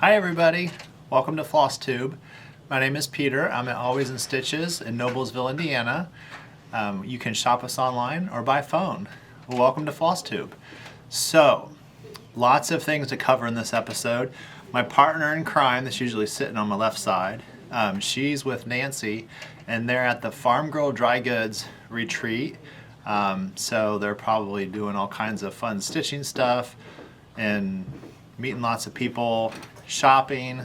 Hi everybody, welcome to Flosstube. My name is Peter. I'm at Always in Stitches in Noblesville, Indiana. You can shop us online or by phone. Well, welcome to Flosstube. So, lots of things to cover in this episode. My partner in crime, that's usually sitting on my left side, she's with Nancy, and they're at the Farm Girl Dry Goods retreat. So they're probably doing all kinds of fun stitching stuff and meeting lots of people, shopping,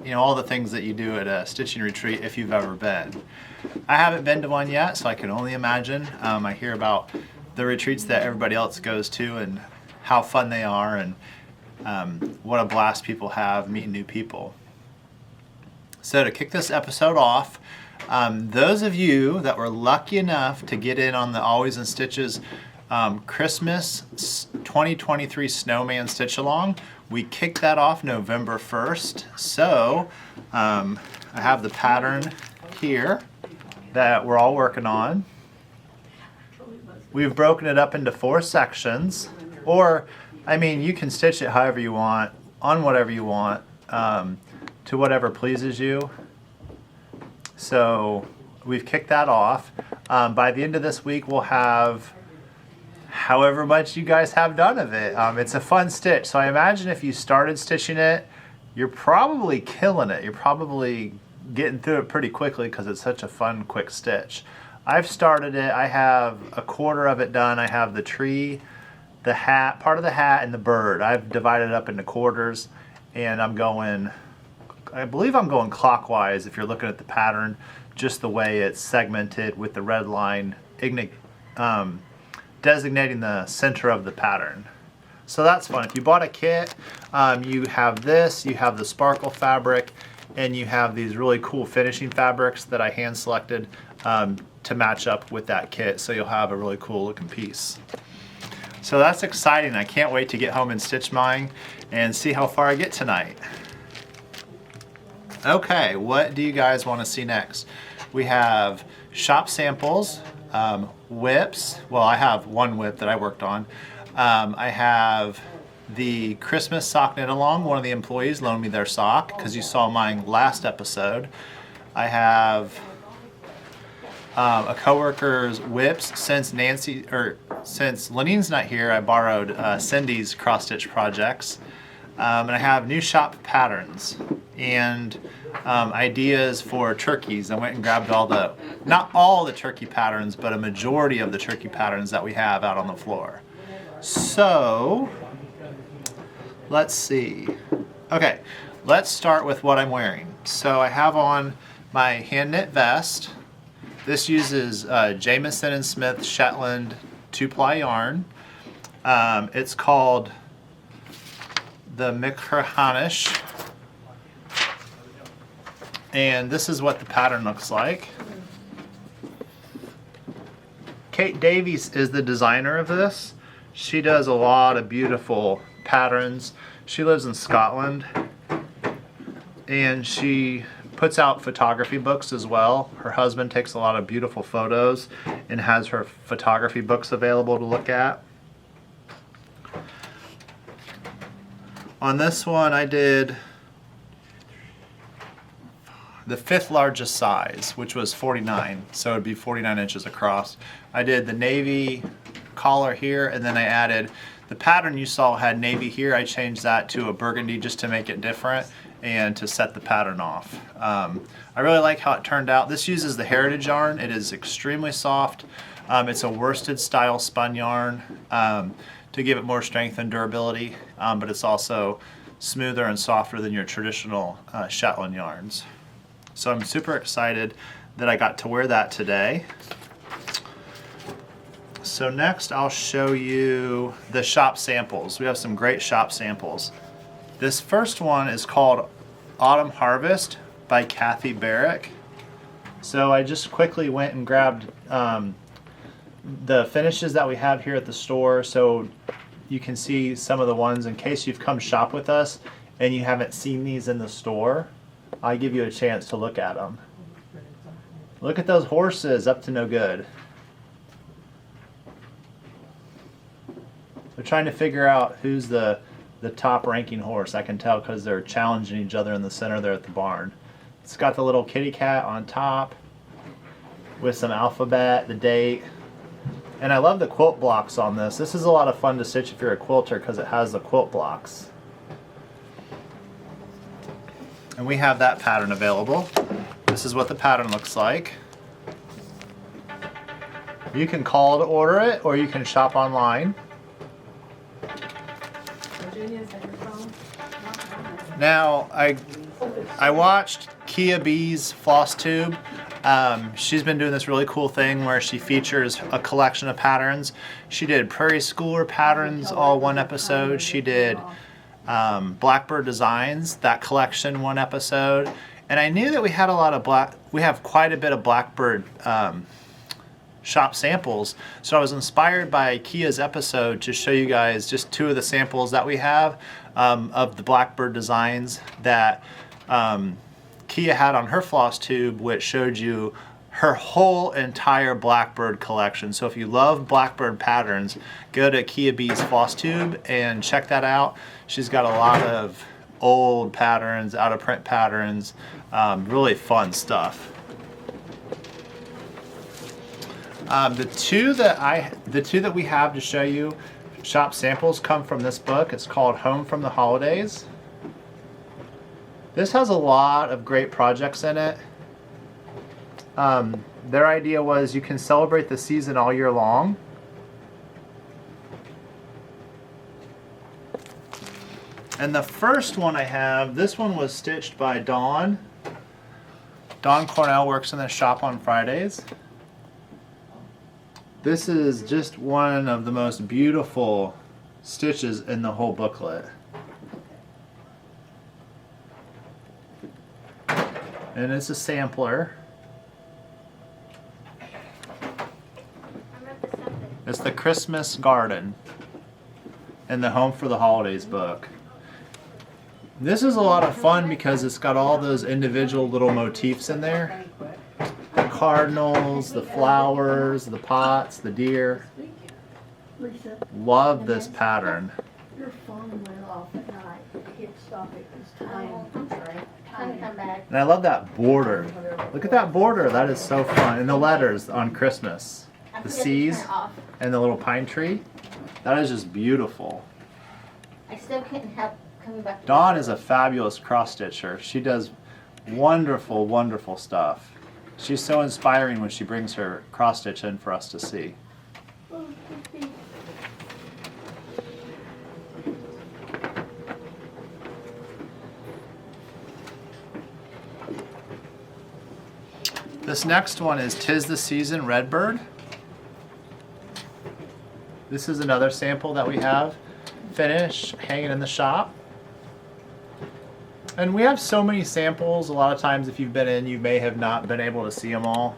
you know, all the things that you do at a stitching retreat if you've ever been. I haven't been to one yet, so I can only imagine. I hear about the retreats that everybody else goes to and how fun they are, and what a blast people have meeting new people. So to kick this episode off, those of you that were lucky enough to get in on the Always in Stitches Christmas 2023 Snowman Stitch Along, we kicked that off November 1st. So I have the pattern here that we're all working on. We've broken it up into 4 sections, or I mean, you can stitch it however you want, on whatever you want, to whatever pleases you. So we've kicked that off. By the end of this week, we'll have however much you guys have done of it. It's a fun stitch. So I imagine if you started stitching it, you're probably killing it. You're probably getting through it pretty quickly because it's such a fun, quick stitch. I've started it. I have a quarter of it done. I have the tree, the hat, part of the hat, and the bird. I've divided it up into quarters, and I believe I'm going clockwise if you're looking at the pattern, just the way it's segmented with the red line designating the center of the pattern. So that's fun. If you bought a kit, you have this, you have the sparkle fabric, and you have these really cool finishing fabrics that I hand selected to match up with that kit, so you'll have a really cool looking piece. So that's exciting. I can't wait to get home and stitch mine and see how far I get tonight. Okay, what do you guys want to see next? We have shop samples, whips. Well, I have one whip that I worked on. I have the Christmas sock knit along. One of the employees loaned me their sock because you saw mine last episode. I have a coworker's whips. Since Lenine's not here, I borrowed Cindy's cross stitch projects. And I have new shop patterns and ideas for turkeys. I went and grabbed not all the turkey patterns, but a majority of the turkey patterns that we have out on the floor. So, let's see. Okay, let's start with what I'm wearing. So I have on my hand knit vest. This uses Jamieson & Smith Shetland 2-ply yarn. It's called the Mikrahanish, and this is what the pattern looks like. Kate Davies is the designer of this. She does a lot of beautiful patterns. She lives in Scotland, and she puts out photography books as well. Her husband takes a lot of beautiful photos and has her photography books available to look at. On this one, I did the 5th largest size, which was 49, so it'd be 49 inches across. I did the navy collar here, and then I added the pattern you saw had navy here. I changed that to a burgundy just to make it different and to set the pattern off. I really like how it turned out. This uses the heritage yarn. It is extremely soft. It's a worsted style spun yarn to give it more strength and durability, but it's also smoother and softer than your traditional Shetland yarns. So I'm super excited that I got to wear that today. So next I'll show you the shop samples. We have some great shop samples. This first one is called Autumn Harvest by Kathy Barrick. So I just quickly went and grabbed the finishes that we have here at the store, so you can see some of the ones in case you've come shop with us and you haven't seen these in the store. I give you a chance to look at them. Look at those horses, up to no good. They're trying to figure out who's the the top ranking horse. I can tell because they're challenging each other in the center there at the barn. It's got the little kitty cat on top with some alphabet, the date. And I love the quilt blocks on this. This is a lot of fun to stitch if you're a quilter because it has the quilt blocks. And we have that pattern available. This is what the pattern looks like. You can call to order it or you can shop online. Now, I watched Kia B's Flosstube. She's been doing this really cool thing where she features a collection of patterns. She did Prairie Schooler patterns all one episode. She did Blackbird Designs, that collection, one episode. And I knew that we had we have quite a bit of Blackbird shop samples. So I was inspired by Kia's episode to show you guys just two of the samples that we have of the Blackbird designs that Kia had on her Flosstube, which showed you her whole entire Blackbird collection. So if you love Blackbird patterns, go to Kia B's Flosstube and check that out. She's got a lot of old patterns, out of print patterns, really fun stuff. The two that we have to show you shop samples come from this book. It's called Home from the Holidays. This has a lot of great projects in it. Their idea was you can celebrate the season all year long. And the first one I have, this one was stitched by Dawn. Dawn Cornell works in the shop on Fridays. This is just one of the most beautiful stitches in the whole booklet. And it's a sampler. It's the Christmas Garden in the Home for the Holidays book. This is a lot of fun because it's got all those individual little motifs in there. The cardinals, the flowers, the pots, the deer. Love this pattern. Your phone went off at night. Hit stop it this time. I'm sorry. Come back. And I love that border. Look at that border. That is so fun. And the letters on Christmas. The C's and the little pine tree. That is just beautiful. I still couldn't help coming back. Dawn is a fabulous cross stitcher. She does wonderful, wonderful stuff. She's so inspiring when she brings her cross stitch in for us to see. This next one is 'Tis the Season Redbird. This is another sample that we have finished, hanging in the shop. And we have so many samples. A lot of times if you've been in, you may have not been able to see them all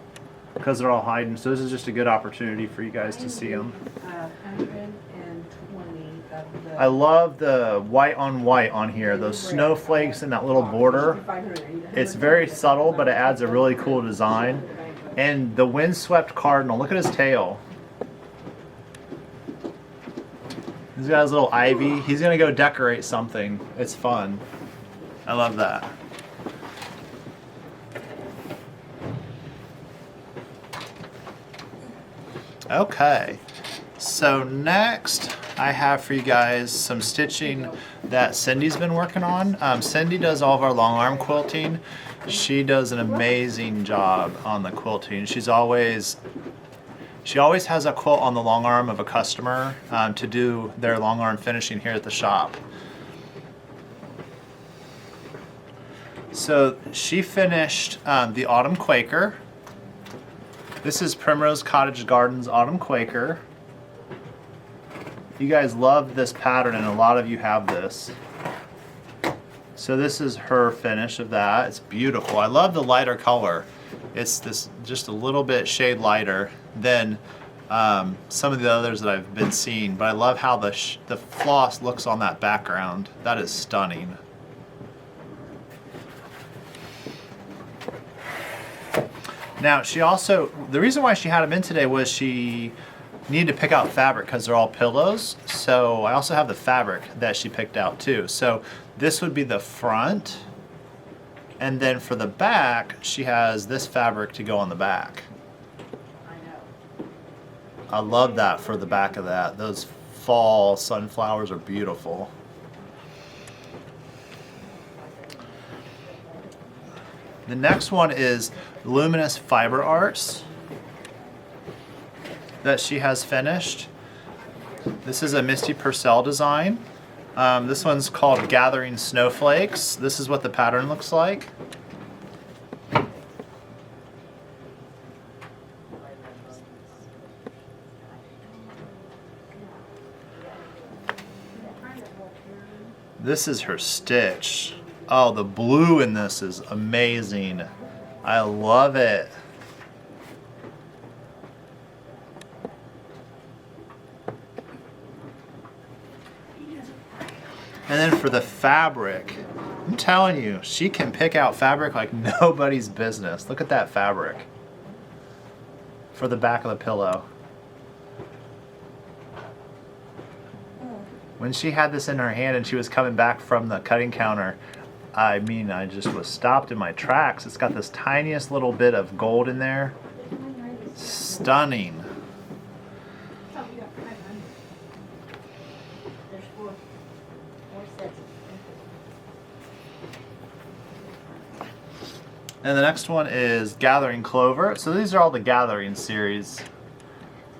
because they're all hiding. So this is just a good opportunity for you guys to see them. 120 of the... I love the white on white on here, those snowflakes and that little border. It's very subtle, but it adds a really cool design. And the windswept cardinal, look at his tail. He's got his little ivy. He's gonna go decorate something. It's fun. I love that. Okay, so next I have for you guys some stitching that Cindy's been working on. Cindy does all of our long arm quilting. She does an amazing job on the quilting. She always has a quilt on the long arm of a customer to do their long arm finishing here at the shop. So she finished the Autumn Quaker. This is Primrose Cottage Gardens Autumn Quaker. You guys love this pattern and a lot of you have this. So this is her finish of that. It's beautiful. I love the lighter color. It's this just a little bit shade lighter than some of the others that I've been seeing, but I love how the floss looks on that background. That is stunning. Now she also, the reason why she had them in today was she You need to pick out fabric because they're all pillows. So I also have the fabric that she picked out too. So this would be the front. And then for the back, she has this fabric to go on the back. I love that for the back of that. Those fall sunflowers are beautiful. The next one is Luminous Fiber Arts that she has finished. This is a Misty Purcell design. This one's called Gathering Snowflakes. This is what the pattern looks like. This is her stitch. Oh, the blue in this is amazing. I love it. And then for the fabric, I'm telling you, she can pick out fabric like nobody's business. Look at that fabric for the back of the pillow. When she had this in her hand and she was coming back from the cutting counter, I mean, I just was stopped in my tracks. It's got this tiniest little bit of gold in there. Stunning. There's four sets. And the next one is Gathering Clover. So these are all the Gathering series.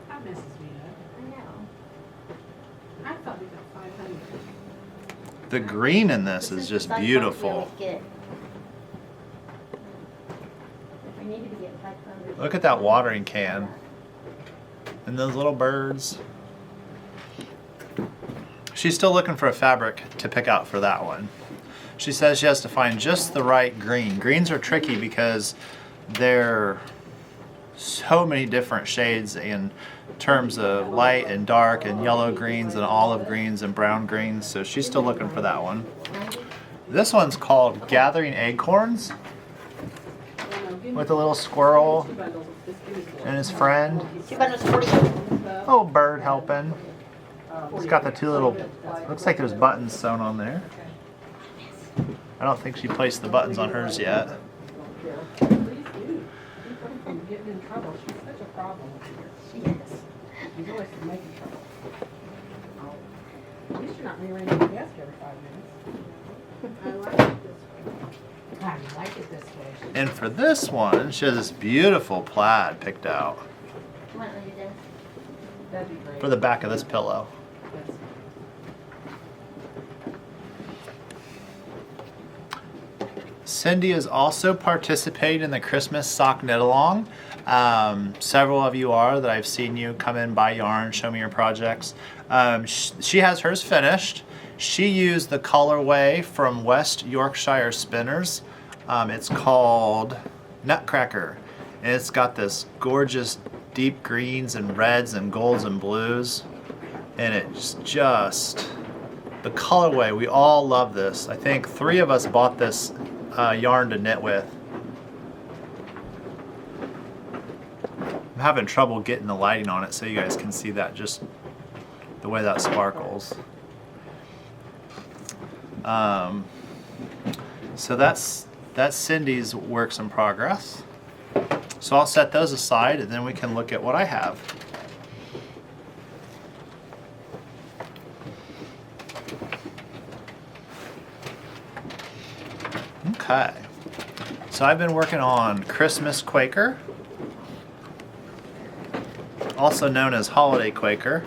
That messes me up. I know. I thought we got 500. The green in this is the just size beautiful. we always get. If we needed to get 500. Look at that watering can. And those little birds. She's still looking for a fabric to pick out for that one. She says she has to find just the right green. Greens are tricky because they're so many different shades in terms of light and dark and yellow greens and olive greens and brown greens. So she's still looking for that one. This one's called Gathering Acorns with a little squirrel and his friend. 2 bundles 40. Oh, bird helping. It's got the two little, looks like there's buttons sewn on there. I don't think she placed the buttons on hers yet. Please do. Keep her from getting in trouble. She's such a problem here. She is. She's always making trouble. At least you're not rearranging the desk every 5 minutes. I like it this way. I like it this way. And for this one, she has this beautiful plaid picked out You want to do this? That'd be great. for the back of this pillow. That's- Cindy is also participating in the Christmas sock knit along. Several of you are that I've seen you come in, buy yarn, show me your projects. She has hers finished. She used the colorway from West Yorkshire Spinners. It's called Nutcracker. And it's got this gorgeous deep greens and reds and golds and blues. And it's just, the colorway, we all love this. I think 3 of us bought this yarn to knit with. I'm having trouble getting the lighting on it so you guys can see that, just the way that sparkles. So that's Cindy's works in progress. So I'll set those aside and then we can look at what I have. Okay, so I've been working on Christmas Quaker, also known as Holiday Quaker.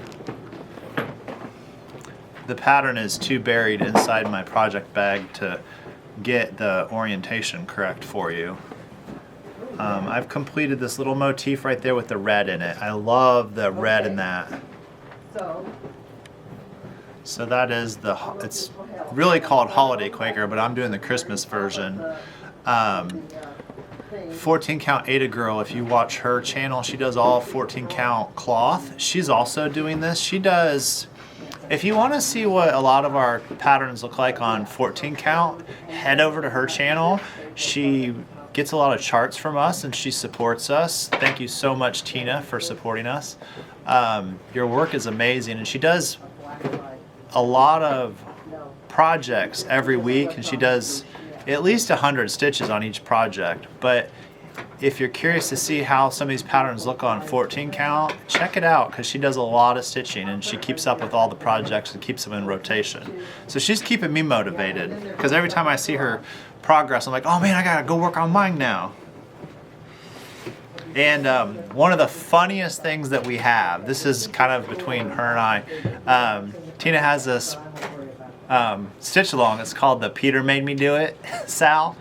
The pattern is too buried inside my project bag to get the orientation correct for you. I've completed this little motif right there with the red in it. I love the red in that. So that is it's really called Holiday Quaker, but I'm doing the Christmas version. 14 count Ada Girl, if you watch her channel, she does all 14 count cloth. She's also doing this. She does, if you want to see what a lot of our patterns look like on 14 count, head over to her channel. She gets a lot of charts from us, and she supports us. Thank you so much, Tina, for supporting us. Your work is amazing, and she does a lot of projects every week, and she does at least 100 stitches on each project. But if you're curious to see how some of these patterns look on 14 count, check it out, because she does a lot of stitching and she keeps up with all the projects and keeps them in rotation. So she's keeping me motivated, because every time I see her progress, I'm like, oh man, I gotta go work on mine now. And one of the funniest things that we have, this is kind of between her and I, Tina has this stitch along. It's called the Peter Made Me Do It, Sal.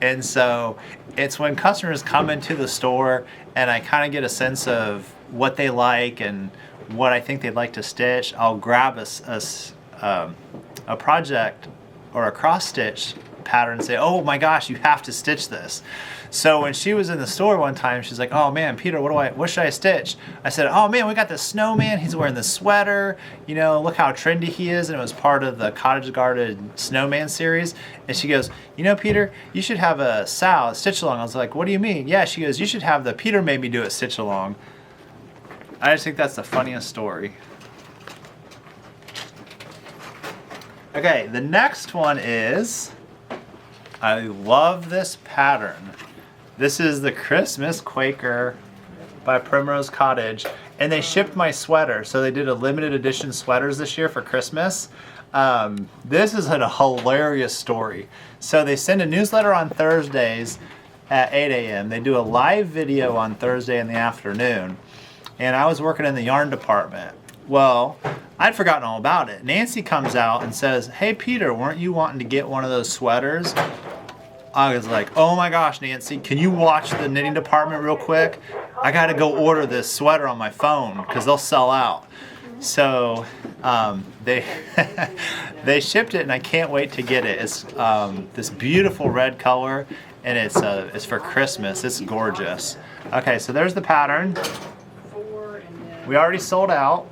And so it's when customers come into the store and I kind of get a sense of what they like and what I think they'd like to stitch. I'll grab a project or a cross stitch pattern and say, oh my gosh, you have to stitch this. So when she was in the store one time, she's like, oh man, Peter, what should I stitch? I said, oh man, we got this snowman. He's wearing the sweater. You know, look how trendy he is. And it was part of the Cottage Garden Snowman series. And she goes, you know, Peter, you should have a stitch along. I was like, what do you mean? Yeah, she goes, you should have the Peter Made Me Do It stitch along. I just think that's the funniest story. Okay, the next one is, I love this pattern. This is the Christmas Quaker by Primrose Cottage, and they shipped my sweater. So they did a limited edition sweaters this year for Christmas. This is a hilarious story. So they send a newsletter on Thursdays at 8 a.m. They do a live video on Thursday in the afternoon, and I was working in the yarn department. Well, I'd forgotten all about it. Nancy comes out and says, hey Peter, weren't you wanting to get one of those sweaters? I was like, oh my gosh, Nancy, can you watch the knitting department real quick? I gotta go order this sweater on my phone because they'll sell out. So they they shipped it, and I can't wait to get it. It's this beautiful red color, and it's for Christmas. It's gorgeous. Okay, so there's the pattern. We already sold out.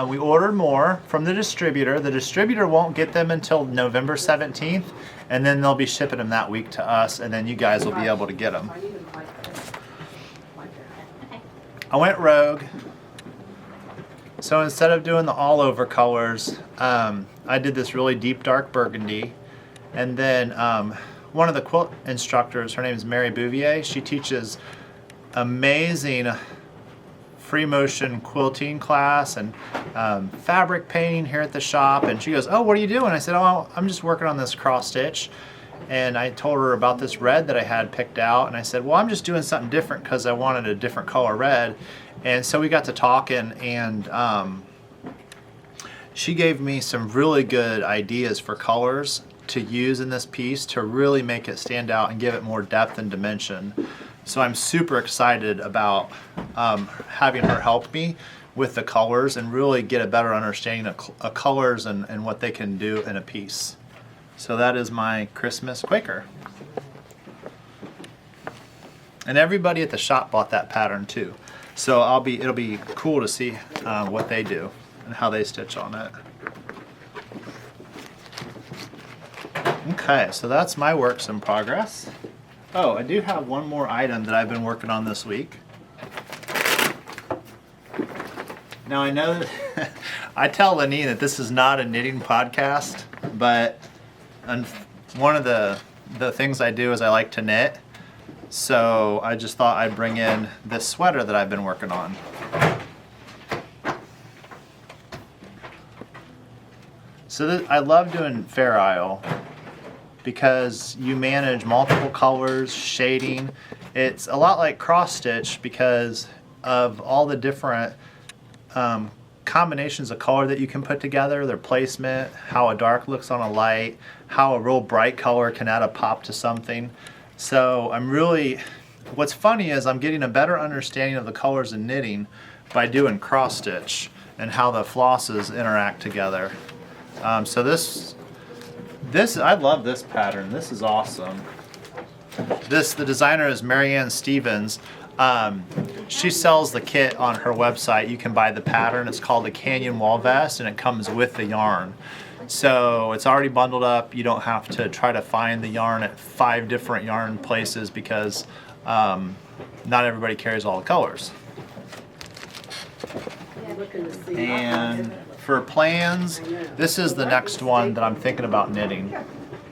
We ordered more from the distributor. The distributor won't get them until November 17th, and then they'll be shipping them that week to us, and then you guys will be able to get them. I went rogue. So instead of doing the all over colors, I did this really deep dark burgundy. And then one of the quilt instructors, her name is Mary Bouvier, she teaches amazing free motion quilting class and fabric painting here at the shop. And she goes, oh, what are you doing? I said, oh, I'm just working on this cross stitch. And I told her about this red that I had picked out. And I said, well, I'm just doing something different because I wanted a different color red. And so we got to talking, and she gave me some really good ideas for colors to use in this piece to really make it stand out and give it more depth and dimension. So I'm super excited about having her help me with the colors and really get a better understanding of colors and what they can do in a piece. So that is my Christmas Quaker. And everybody at the shop bought that pattern too. So it'll be cool to see what they do and how they stitch on it. Okay, so that's my works in progress. Oh, I do have one more item that I've been working on this week. Now I know that I tell Lenine that this is not a knitting podcast, but one of the things I do is I like to knit. So I just thought I'd bring in this sweater that I've been working on. So I love doing Fair Isle because you manage multiple colors, shading. It's a lot like cross stitch because of all the different combinations of color that you can put together, their placement, how a dark looks on a light, how a real bright color can add a pop to something. So what's funny is I'm getting a better understanding of the colors in knitting by doing cross stitch and how the flosses interact together. So I love this pattern. This is awesome. The designer is Marianne Stevens. She sells the kit on her website. You can buy the pattern. It's called the Canyon Wall Vest, and it comes with the yarn. So it's already bundled up. You don't have to try to find the yarn at 5 different yarn places because not everybody carries all the colors. I'm looking to see. And for plans, this is the next one that I'm thinking about knitting.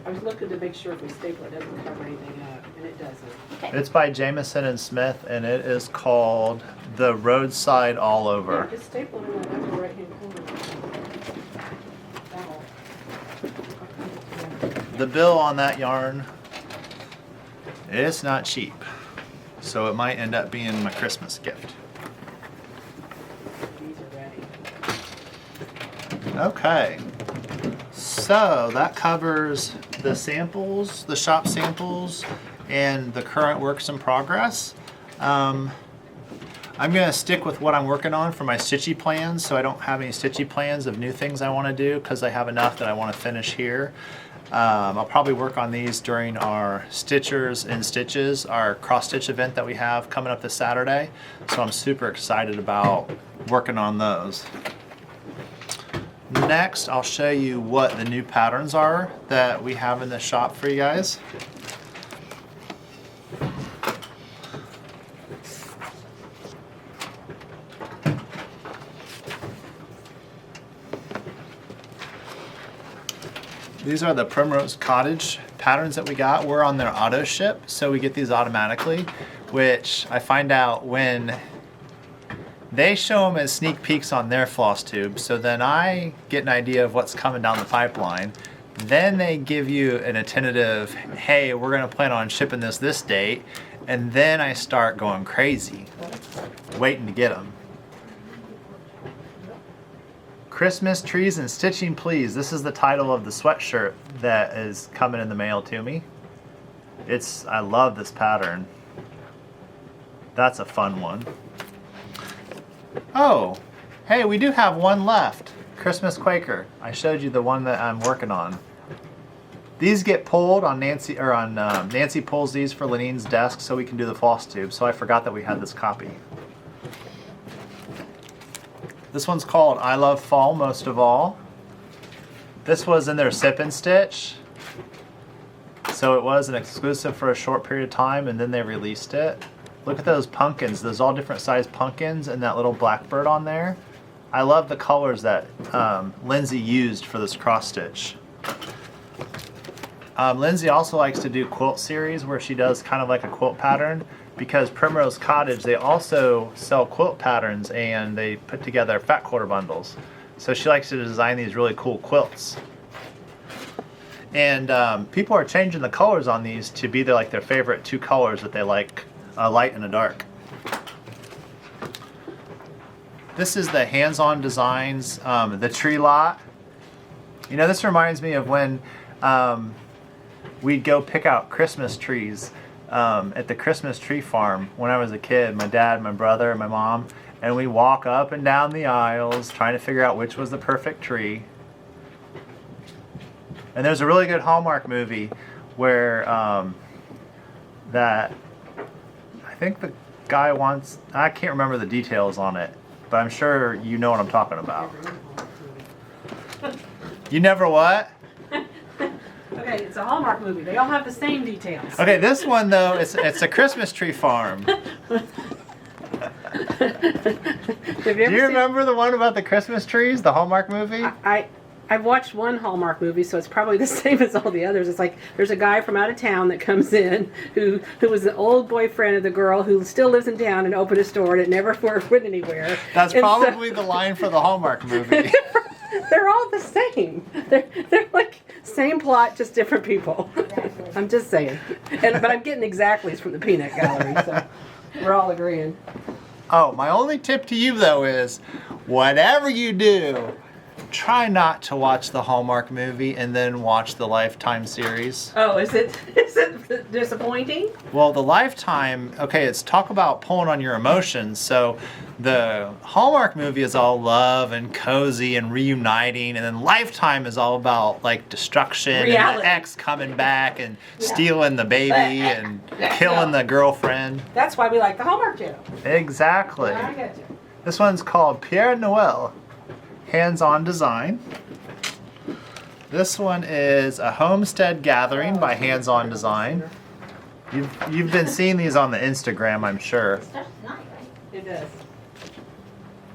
I was looking to make sure if we staple it doesn't cover anything up, and it doesn't. It's by Jamieson and Smith, and it is called The Roadside All Yeah, Over. just staple it in that upper right-hand corner. That'll. The bill on that yarn, it's not cheap. So it might end up being my Christmas gift. These are ready. Okay. So that covers the samples, the shop samples, and the current works in progress. I'm going to stick with what I'm working on for my stitchy plans, so I don't have any stitchy plans of new things I want to do because I have enough that I want to finish here. I'll probably work on these during our Stitchers and Stitches, our cross-stitch event that we have coming up this Saturday. So I'm super excited about working on those. Next, I'll show you what the new patterns are that we have in the shop for you guys. These are the Primrose Cottage patterns that we got. We're on their auto ship, so we get these automatically, which I find out when they show them as sneak peeks on their Flosstube, so then I get an idea of what's coming down the pipeline. Then they give you a tentative, hey, we're gonna plan on shipping this date, and then I start going crazy, waiting to get them. Christmas trees and stitching, please. This is the title of the sweatshirt that is coming in the mail to me. I love this pattern. That's a fun one. Oh, hey, we do have one left. Christmas Quaker. I showed you the one that I'm working on. These get pulled on Nancy, or on Nancy pulls these for Lenine's desk so we can do the Flosstube. So I forgot that we had this copy. This one's called I Love Fall Most of All. This was in their Sip and Stitch. So it was an exclusive for a short period of time and then they released it. Look at those pumpkins. There's all different sized pumpkins and that little blackbird on there. I love the colors that Lindsay used for this cross stitch. Lindsay also likes to do quilt series where she does kind of like a quilt pattern, because Primrose Cottage, they also sell quilt patterns and they put together fat quarter bundles. So she likes to design these really cool quilts. And people are changing the colors on these to be like their favorite 2 colors that they like, a light and a dark. This is the hands-on designs, the tree lot. You know, this reminds me of when we'd go pick out Christmas trees at the Christmas tree farm when I was a kid. My dad, my brother, and my mom, and we walk up and down the aisles trying to figure out which was the perfect tree. And there's a really good Hallmark movie where that I think the guy wants, I can't remember the details on it, but I'm sure you know what I'm talking about. You never what? Okay, it's a Hallmark movie. They all have the same details. Okay, this one though, it's a Christmas tree farm. Have you Do you remember the one about the Christmas trees, the Hallmark movie? I've watched one Hallmark movie, so it's probably the same as all the others. It's like there's a guy from out of town that comes in who was the old boyfriend of the girl who still lives in town and opened a store and it never went anywhere. That's And probably the line for the Hallmark movie. They're all the same. They're like same plot, just different people. Exactly. I'm just saying. But I'm getting exactlies from the peanut gallery, so we're all agreeing. Oh, my only tip to you though is, whatever you do, try not to watch the Hallmark movie and then watch the Lifetime series. Oh, is it disappointing? Well, the Lifetime, okay, it's talk about pulling on your emotions. So the Hallmark movie is all love and cozy and reuniting, and then Lifetime is all about like destruction and Reality. the ex coming back and stealing the baby and killing the girlfriend. That's why we like the Hallmark Channel. Exactly. I get you. This one's called Pierre Noel, hands-on design. This one is a homestead gathering by Hands On Design. You've been seeing these on the Instagram, I'm sure. It starts tonight, right? It does.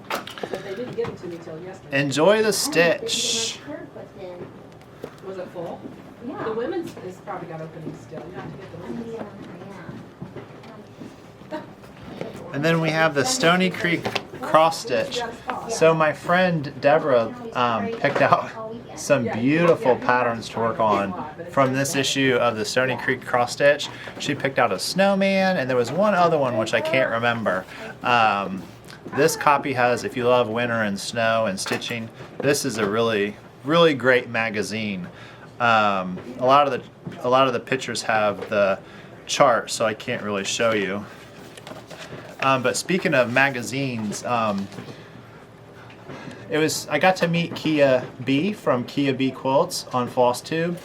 But they didn't give them to me till yesterday. Enjoy the I stitch. don't think they had the curve put in. Was it full? Yeah. The women's is probably got openings still. You have to get the women's. Yeah. And then we have the Stony Creek cross stitch. So my friend Deborah picked out some beautiful patterns to work on from this issue of the Stony Creek cross stitch. She picked out a snowman, and there was one other one which I can't remember. This copy has, if you love winter and snow and stitching, this is a really great magazine. A lot of the pictures have the chart, so I can't really show you. But speaking of magazines, I got to meet Kia B from Kia B Quilts on Flosstube.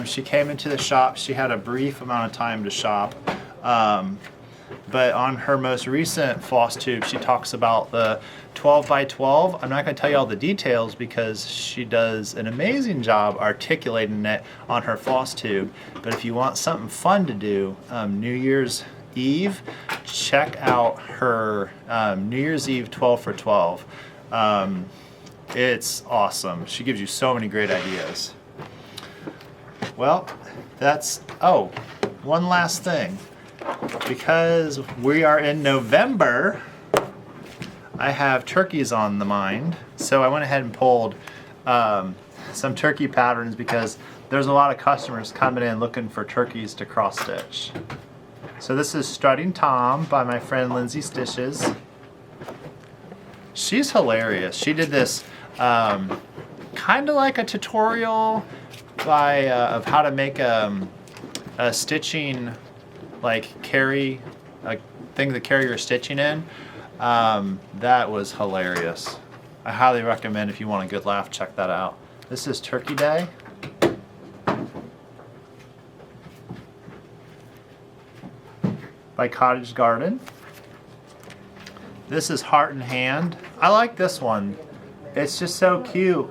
She came into the shop. She had a brief amount of time to shop. But on her most recent Flosstube, she talks about the 12 by 12. I'm not going to tell you all the details because she does an amazing job articulating it on her Flosstube. But if you want something fun to do, New Year's Eve, check out her New Year's Eve 12 for 12. It's awesome. She gives you so many great ideas. Well, one last thing. Because we are in November, I have turkeys on the mind. So I went ahead and pulled some turkey patterns because there's a lot of customers coming in looking for turkeys to cross stitch. So this is Strutting Tom by my friend Lindsay Stitches. She's hilarious. She did this kind of like a tutorial of how to make a stitching, like a thing to carry your stitching in. That was hilarious. I highly recommend, if you want a good laugh, check that out. This is Turkey Day. By Cottage Garden. This is Heart and Hand. I like this one. It's just so cute.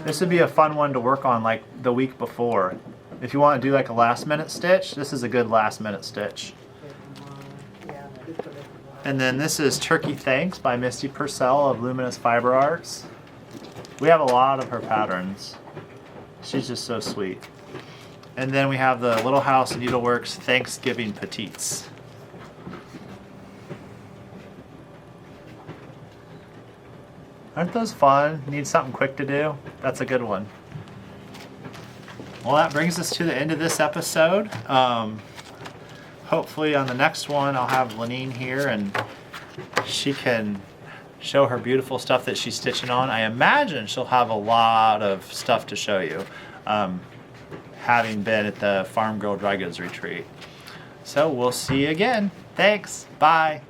This would be a fun one to work on like the week before. If you want to do like a last minute stitch, this is a good last minute stitch. And then this is Turkey Thanks by Misty Purcell of Luminous Fiber Arts. We have a lot of her patterns. She's just so sweet. And then we have the Little House Needleworks Thanksgiving Petites. Aren't those fun? Need something quick to do? That's a good one. Well, that brings us to the end of this episode. Hopefully on the next one I'll have Lenine here and she can show her beautiful stuff that she's stitching on. I imagine she'll have a lot of stuff to show you, having been at the Farm Girl Dry Goods Retreat. So we'll see you again. Thanks. Bye.